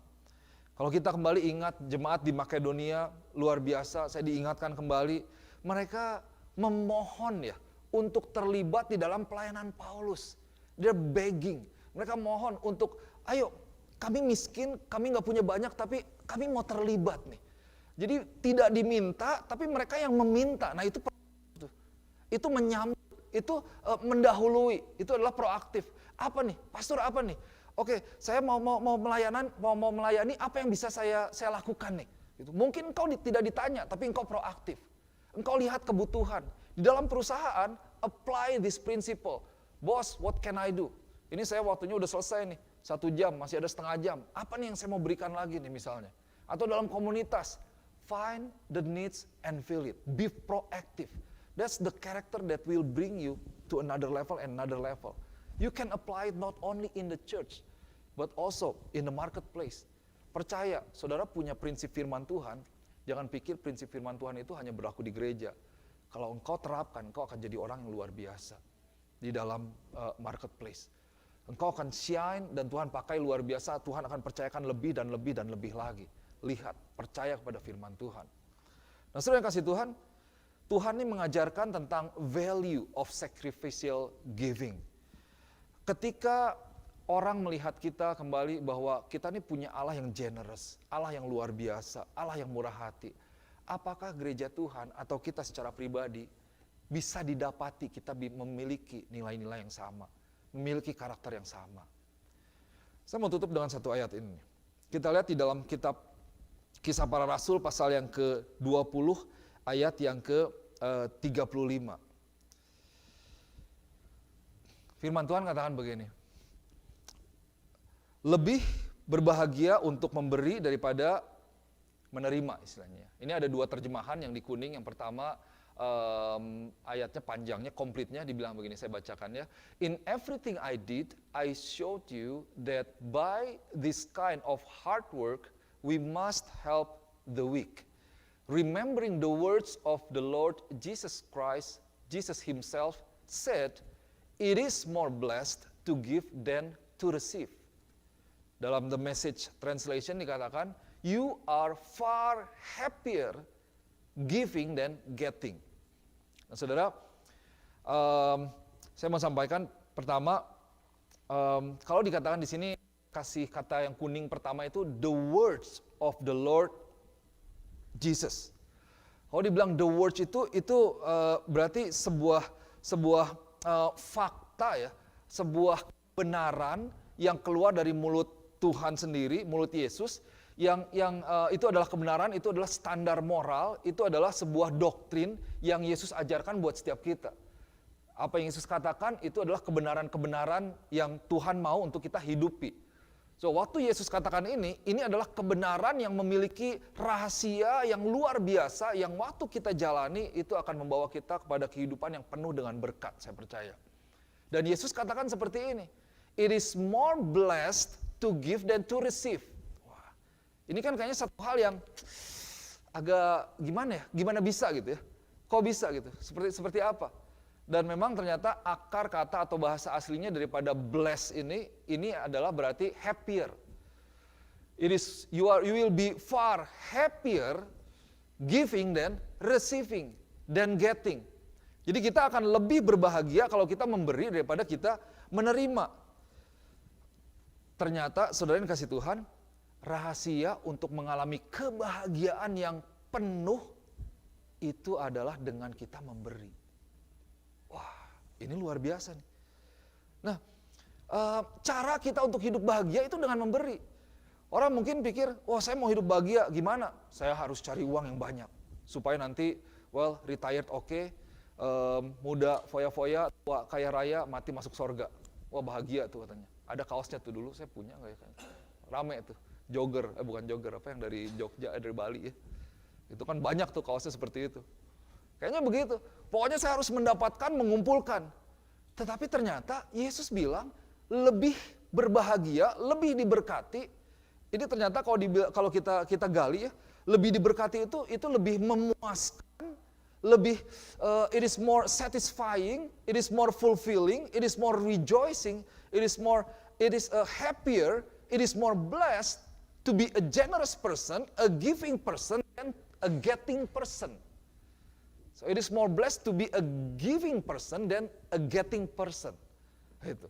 Kalau kita kembali ingat jemaat di Makedonia, luar biasa, saya diingatkan kembali, mereka memohon ya, untuk terlibat di dalam pelayanan Paulus. They're begging, mereka mohon untuk, ayo kami miskin, kami gak punya banyak, tapi kami mau terlibat nih. Jadi tidak diminta, tapi mereka yang meminta. Nah itu menyambut, itu mendahului, itu adalah proaktif. Apa nih, pastor apa nih? Oke, saya mau melayani, apa yang bisa saya lakukan nih? Gitu. Mungkin engkau tidak ditanya, tapi engkau proaktif. Engkau lihat kebutuhan. Di dalam perusahaan, apply this principle. Boss, what can I do? Ini saya waktunya udah selesai nih, 1 jam, masih ada setengah jam. Apa nih yang saya mau berikan lagi nih misalnya? Atau dalam komunitas, find the needs and fill it. Be proactive. That's the character that will bring you to another level and another level. You can apply it not only in the church, but also in the marketplace. Percaya, saudara punya prinsip firman Tuhan, jangan pikir prinsip firman Tuhan itu hanya berlaku di gereja. Kalau engkau terapkan, engkau akan jadi orang yang luar biasa di dalam marketplace. Engkau akan shine dan Tuhan pakai luar biasa, Tuhan akan percayakan lebih dan lebih dan lebih lagi. Lihat, percaya kepada firman Tuhan. Nah, saudara yang kasih Tuhan ini mengajarkan tentang value of sacrificial giving. Ketika orang melihat kita kembali bahwa kita ini punya Allah yang generous, Allah yang luar biasa, Allah yang murah hati. Apakah gereja Tuhan atau kita secara pribadi bisa didapati kita memiliki nilai-nilai yang sama, memiliki karakter yang sama? Saya mau tutup dengan satu ayat ini. Kita lihat di dalam kitab Kisah Para Rasul pasal yang ke-20 ayat yang ke-35. Firman Tuhan katakan begini. Lebih berbahagia untuk memberi daripada menerima istilahnya. Ini ada 2 terjemahan yang di kuning. Yang pertama ayatnya panjangnya, komplitnya dibilang begini, saya bacakan ya. In everything I did, I showed you that by this kind of hard work, we must help the weak. Remembering the words of the Lord Jesus Christ, Jesus himself said, it is more blessed to give than to receive. Dalam The Message Translation dikatakan, you are far happier giving than getting. Nah, saudara, Saya mau sampaikan pertama, kalau dikatakan di sini kasih kata yang kuning pertama itu the words of the Lord Jesus. Kalau dibilang the words itu berarti sebuah fakta ya, sebuah kebenaran yang keluar dari mulut Tuhan sendiri, mulut Yesus, yang itu adalah kebenaran, itu adalah standar moral, itu adalah sebuah doktrin yang Yesus ajarkan buat setiap kita. Apa yang Yesus katakan itu adalah kebenaran-kebenaran yang Tuhan mau untuk kita hidupi. So, waktu Yesus katakan ini adalah kebenaran yang memiliki rahasia yang luar biasa, yang waktu kita jalani itu akan membawa kita kepada kehidupan yang penuh dengan berkat, saya percaya. Dan Yesus katakan seperti ini, it is more blessed to give than to receive. Wah, ini kan kayaknya satu hal yang agak gimana bisa gitu ya, kok bisa gitu, seperti apa? Dan memang ternyata akar kata atau bahasa aslinya daripada bless ini adalah berarti happier. You will be far happier giving than receiving, than getting. Jadi kita akan lebih berbahagia kalau kita memberi daripada kita menerima. Ternyata saudara yang kasih Tuhan, rahasia untuk mengalami kebahagiaan yang penuh itu adalah dengan kita memberi. Ini luar biasa nih. Nah, cara kita untuk hidup bahagia itu dengan memberi. Orang mungkin pikir, saya mau hidup bahagia, gimana? Saya harus cari uang yang banyak. Supaya nanti, retired oke, muda foya-foya, tua kaya raya, mati masuk surga. Wah bahagia tuh katanya. Ada kaosnya tuh dulu, saya punya nggak ya? Rame tuh, jogger, bukan jogger, apa yang dari Jogja, dari Bali ya. Itu kan banyak tuh kaosnya seperti itu. Kayaknya begitu. Pokoknya saya harus mendapatkan, mengumpulkan. Tetapi ternyata Yesus bilang lebih berbahagia, lebih diberkati. Ini ternyata kalau kita gali ya, lebih diberkati itu lebih memuaskan, lebih it is more satisfying, it is more fulfilling, it is more rejoicing, it is happier, it is more blessed to be a generous person, a giving person, and a getting person. So it is more blessed to be a giving person than a getting person. Gitu.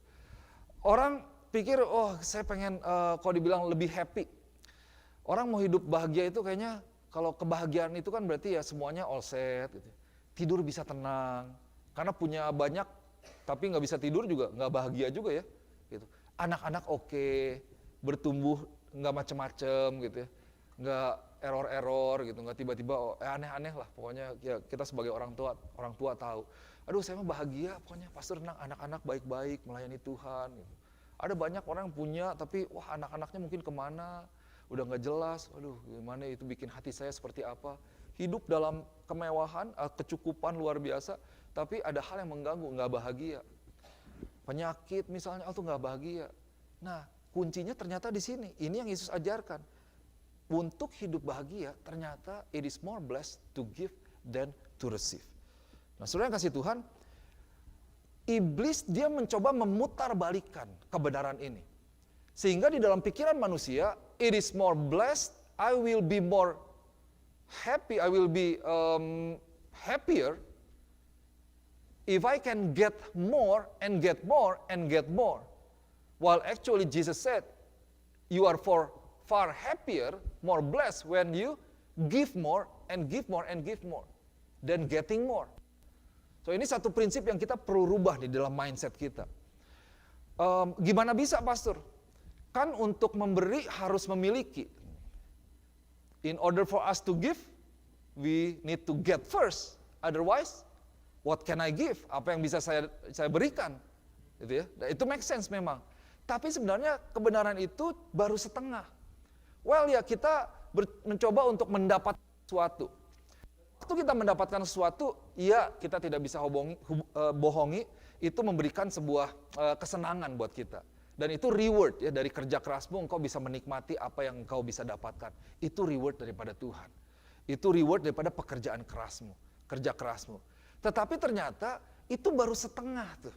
Orang pikir, saya pengen kalau dibilang lebih happy. Orang mau hidup bahagia itu kayaknya, kalau kebahagiaan itu kan berarti ya semuanya all set. Gitu. Tidur bisa tenang, karena punya banyak, tapi nggak bisa tidur juga, nggak bahagia juga ya. Gitu. Anak-anak oke, bertumbuh nggak macem-macem gitu ya. Nggak error gitu, nggak tiba-tiba aneh-aneh lah, pokoknya ya kita sebagai orang tua tahu, aduh saya mah bahagia, pokoknya pastor tenang, anak-anak baik-baik melayani Tuhan. Gitu. Ada banyak orang yang punya, tapi anak-anaknya mungkin kemana, udah nggak jelas, aduh gimana itu bikin hati saya seperti apa, hidup dalam kemewahan, kecukupan luar biasa, tapi ada hal yang mengganggu, nggak bahagia, penyakit misalnya, tuh nggak bahagia. Nah kuncinya ternyata di sini, ini yang Yesus ajarkan. Untuk hidup bahagia, ternyata it is more blessed to give than to receive. Nah, saudara yang kasih Tuhan, iblis dia mencoba memutarbalikkan kebenaran ini. Sehingga di dalam pikiran manusia, it is more blessed, I will be more happy, I will be happier if I can get more and get more and get more. While actually Jesus said, you are far happier, more blessed when you give more and give more and give more than getting more. So ini satu prinsip yang kita perlu rubah di dalam mindset kita. Gimana bisa, pastor? Kan untuk memberi harus memiliki. In order for us to give, we need to get first. Otherwise, what can I give? Apa yang bisa saya berikan? Gitu ya. Itu make sense memang. Tapi sebenarnya kebenaran itu baru setengah. Kita mencoba untuk mendapatkan sesuatu. Waktu kita mendapatkan sesuatu, kita tidak bisa bohongi, itu memberikan sebuah kesenangan buat kita. Dan itu reward ya dari kerja kerasmu, engkau bisa menikmati apa yang engkau bisa dapatkan. Itu reward daripada Tuhan. Itu reward daripada pekerjaan kerasmu, kerja kerasmu. Tetapi ternyata itu baru setengah tuh.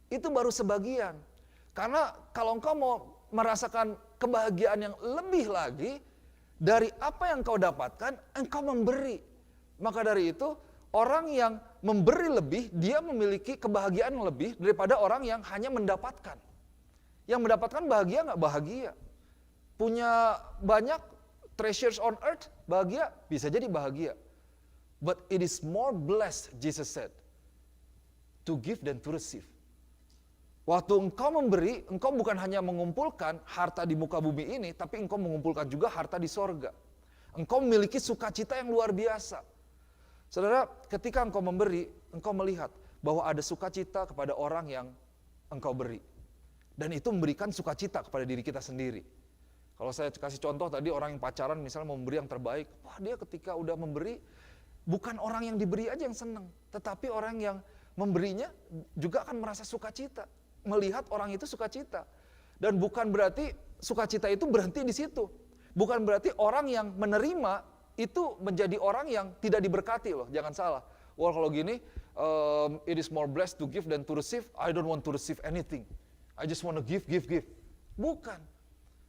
Itu baru sebagian. Karena kalau engkau mau merasakan kebahagiaan yang lebih lagi dari apa yang kau dapatkan, engkau memberi. Maka dari itu, Orang yang memberi lebih, dia memiliki kebahagiaan yang lebih daripada orang yang hanya mendapatkan. Yang mendapatkan bahagia nggak bahagia. Punya banyak treasures on earth, bahagia, bisa jadi bahagia. But it is more blessed, Jesus said, to give than to receive. Waktu engkau memberi, engkau bukan hanya mengumpulkan harta di muka bumi ini, tapi engkau mengumpulkan juga harta di sorga. Engkau memiliki sukacita yang luar biasa. Saudara, ketika engkau memberi, engkau melihat bahwa ada sukacita kepada orang yang engkau beri. Dan itu memberikan sukacita kepada diri kita sendiri. Kalau saya kasih contoh tadi, orang yang pacaran misalnya memberi yang terbaik, wah dia ketika udah memberi, bukan orang yang diberi aja yang senang, tetapi orang yang memberinya juga akan merasa sukacita. Melihat orang itu sukacita. Dan bukan berarti sukacita itu berhenti di situ. Bukan berarti orang yang menerima itu menjadi orang yang tidak diberkati loh, jangan salah. Wah kalau gini, it is more blessed to give than to receive, I don't want to receive anything. I just want to give. Bukan.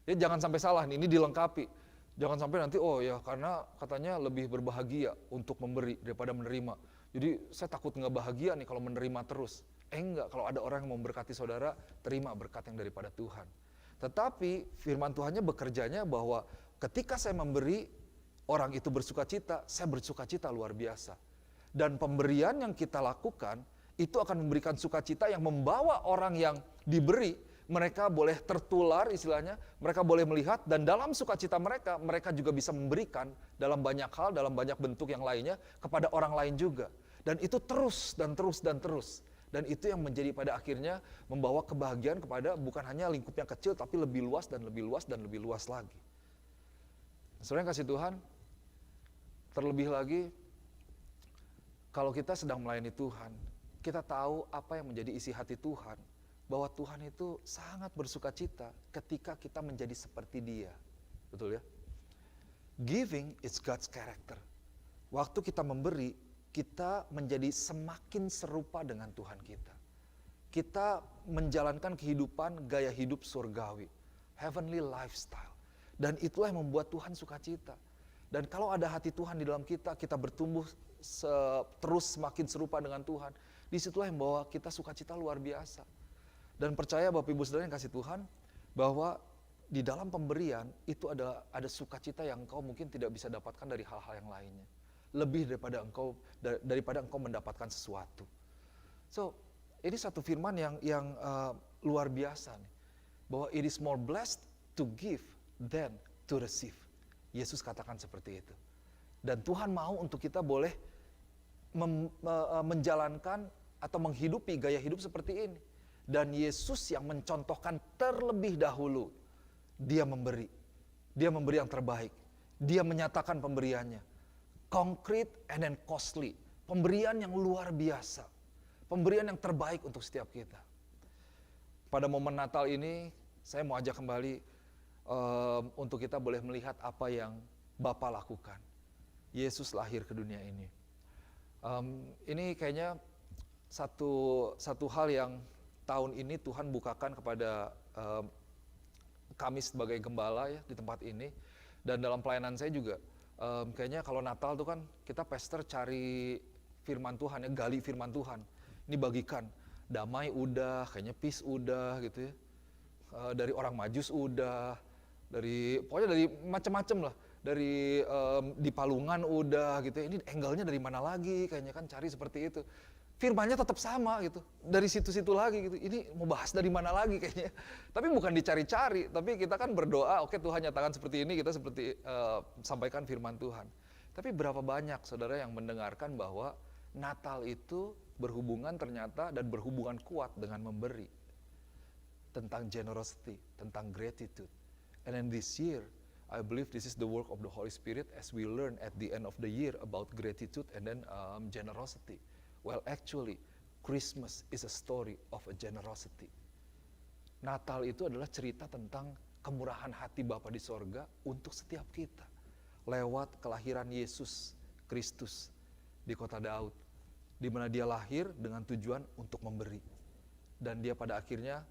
Ya jangan sampai salah nih, ini dilengkapi. Jangan sampai nanti, oh ya karena katanya lebih berbahagia untuk memberi daripada menerima. Jadi saya takut nggak bahagia nih kalau menerima terus. Enggak, kalau ada orang yang memberkati saudara, terima berkat yang daripada Tuhan. Tetapi firman Tuhannya bekerjanya bahwa ketika saya memberi, orang itu bersukacita, saya bersukacita luar biasa. Dan pemberian yang kita lakukan, itu akan memberikan sukacita yang membawa orang yang diberi, mereka boleh tertular istilahnya, mereka boleh melihat, dan dalam sukacita mereka, mereka juga bisa memberikan dalam banyak hal, dalam banyak bentuk yang lainnya, kepada orang lain juga. Dan itu terus, dan terus, dan terus. Dan itu yang menjadi pada akhirnya membawa kebahagiaan kepada bukan hanya lingkup yang kecil, tapi lebih luas, dan lebih luas, dan lebih luas lagi. Saudara yang kasih Tuhan, terlebih lagi, kalau kita sedang melayani Tuhan, kita tahu apa yang menjadi isi hati Tuhan, bahwa Tuhan itu sangat bersukacita ketika kita menjadi seperti Dia. Betul ya? Giving is God's character. Waktu kita memberi, kita menjadi semakin serupa dengan Tuhan kita. Kita menjalankan kehidupan gaya hidup surgawi, heavenly lifestyle. Dan itulah yang membuat Tuhan sukacita. Dan kalau ada hati Tuhan di dalam kita, kita bertumbuh terus semakin serupa dengan Tuhan. Disitulah yang membawa kita sukacita luar biasa. Dan percaya Bapak Ibu Saudara yang kasih Tuhan, bahwa di dalam pemberian itu ada sukacita yang engkau mungkin tidak bisa dapatkan dari hal-hal yang lainnya. Lebih daripada engkau mendapatkan sesuatu. So, ini satu firman yang luar biasa nih. Bahwa it is more blessed to give than to receive. Yesus katakan seperti itu. Dan Tuhan mau untuk kita boleh menjalankan atau menghidupi gaya hidup seperti ini. Dan Yesus yang mencontohkan terlebih dahulu, Dia memberi. Dia memberi yang terbaik. Dia menyatakan pemberiannya. Concrete and then costly. Pemberian yang luar biasa. Pemberian yang terbaik untuk setiap kita. Pada momen Natal ini, saya mau ajak kembali untuk kita boleh melihat apa yang Bapa lakukan. Yesus lahir ke dunia ini. Ini kayaknya satu hal yang tahun ini Tuhan bukakan kepada kami sebagai gembala ya di tempat ini. Dan dalam pelayanan saya juga, kayaknya kalau Natal tuh kan kita pester cari firman Tuhan ya, gali firman Tuhan. Ini bagikan, damai udah, kayaknya peace udah gitu ya. Dari orang Majus udah, pokoknya dari macam-macam lah, dari di Palungan udah gitu. Ini angle-nya dari mana lagi? Kayaknya kan cari seperti itu. Firmannya tetap sama gitu, dari situ-situ lagi gitu. Ini mau bahas dari mana lagi kayaknya. Tapi bukan dicari-cari, tapi kita kan berdoa, oke Tuhan nyatakan seperti ini, kita seperti sampaikan firman Tuhan. Tapi berapa banyak saudara yang mendengarkan bahwa Natal itu berhubungan ternyata dan berhubungan kuat dengan memberi. Tentang generosity, tentang gratitude. And then this year, I believe this is the work of the Holy Spirit as we learn at the end of the year about gratitude and then generosity. Well, actually, Christmas is a story of a generosity. Natal itu adalah cerita tentang kemurahan hati Bapa di sorga untuk setiap kita. Lewat kelahiran Yesus Kristus di kota Daud. Di mana dia lahir dengan tujuan untuk memberi. Dan dia pada akhirnya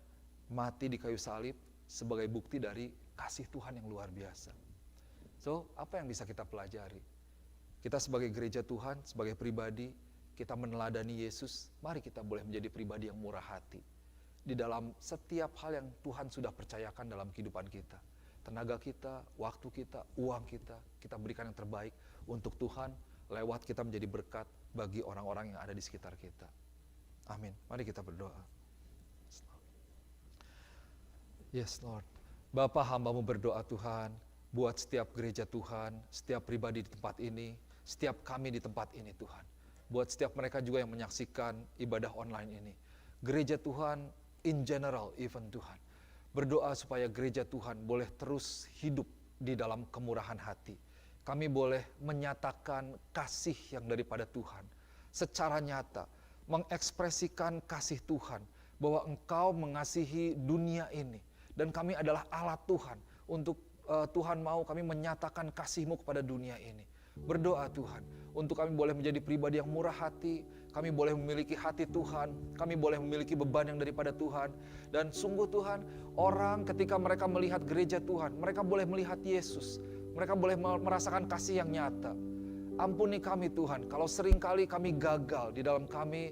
mati di kayu salib sebagai bukti dari kasih Tuhan yang luar biasa. So, apa yang bisa kita pelajari? Kita sebagai gereja Tuhan, sebagai pribadi, kita meneladani Yesus, mari kita boleh menjadi pribadi yang murah hati. Di dalam setiap hal yang Tuhan sudah percayakan dalam kehidupan kita. Tenaga kita, waktu kita, uang kita berikan yang terbaik untuk Tuhan, lewat kita menjadi berkat bagi orang-orang yang ada di sekitar kita. Amin. Mari kita berdoa. Yes Lord. Bapa, hamba-Mu berdoa Tuhan, buat setiap gereja Tuhan, setiap pribadi di tempat ini, setiap kami di tempat ini Tuhan. Buat setiap mereka juga yang menyaksikan ibadah online ini. Gereja Tuhan in general even Tuhan. Berdoa supaya gereja Tuhan boleh terus hidup di dalam kemurahan hati. Kami boleh menyatakan kasih yang daripada Tuhan. Secara nyata, mengekspresikan kasih Tuhan. Bahwa Engkau mengasihi dunia ini. Dan kami adalah alat Tuhan. Untuk Tuhan mau kami menyatakan kasih-Mu kepada dunia ini. Berdoa Tuhan, untuk kami boleh menjadi pribadi yang murah hati, kami boleh memiliki hati Tuhan, kami boleh memiliki beban yang daripada Tuhan. Dan sungguh Tuhan, orang ketika mereka melihat gereja Tuhan, mereka boleh melihat Yesus, mereka boleh merasakan kasih yang nyata. Ampuni kami Tuhan, kalau seringkali kami gagal di dalam kami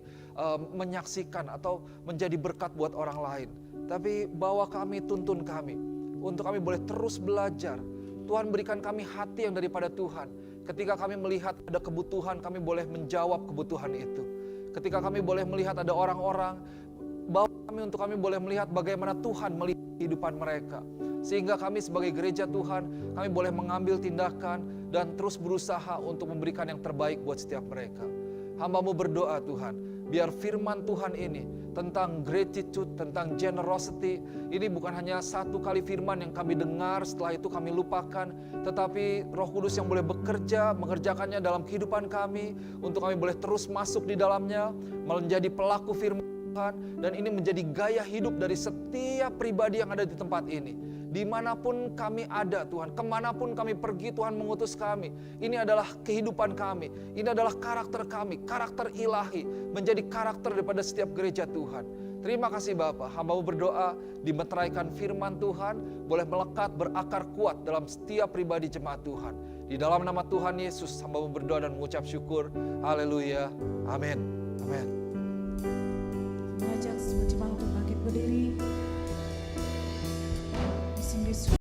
menyaksikan atau menjadi berkat buat orang lain. Tapi bawa kami, tuntun kami, untuk kami boleh terus belajar. Tuhan berikan kami hati yang daripada Tuhan. Ketika kami melihat ada kebutuhan, kami boleh menjawab kebutuhan itu. Ketika kami boleh melihat ada orang-orang, bawa kami untuk kami boleh melihat bagaimana Tuhan melihat kehidupan mereka. Sehingga kami sebagai gereja Tuhan, kami boleh mengambil tindakan dan terus berusaha untuk memberikan yang terbaik buat setiap mereka. Hamba-Mu berdoa Tuhan, biar firman Tuhan ini tentang gratitude, tentang generosity, ini bukan hanya satu kali firman yang kami dengar, setelah itu kami lupakan, tetapi Roh Kudus yang boleh bekerja, mengerjakannya dalam kehidupan kami, untuk kami boleh terus masuk di dalamnya, menjadi pelaku firman Tuhan, dan ini menjadi gaya hidup dari setiap pribadi yang ada di tempat ini. Dimanapun kami ada Tuhan, kemanapun kami pergi Tuhan mengutus kami. Ini adalah kehidupan kami, ini adalah karakter kami, karakter ilahi, menjadi karakter daripada setiap gereja Tuhan. Terima kasih Bapa, hamba-Mu berdoa, dimeteraikan firman Tuhan, boleh melekat berakar kuat dalam setiap pribadi jemaat Tuhan. Di dalam nama Tuhan Yesus, hamba-Mu berdoa dan mengucap syukur. Haleluya, amin, amin.
Mengajak semua jemaat untuk bangkit berdiri.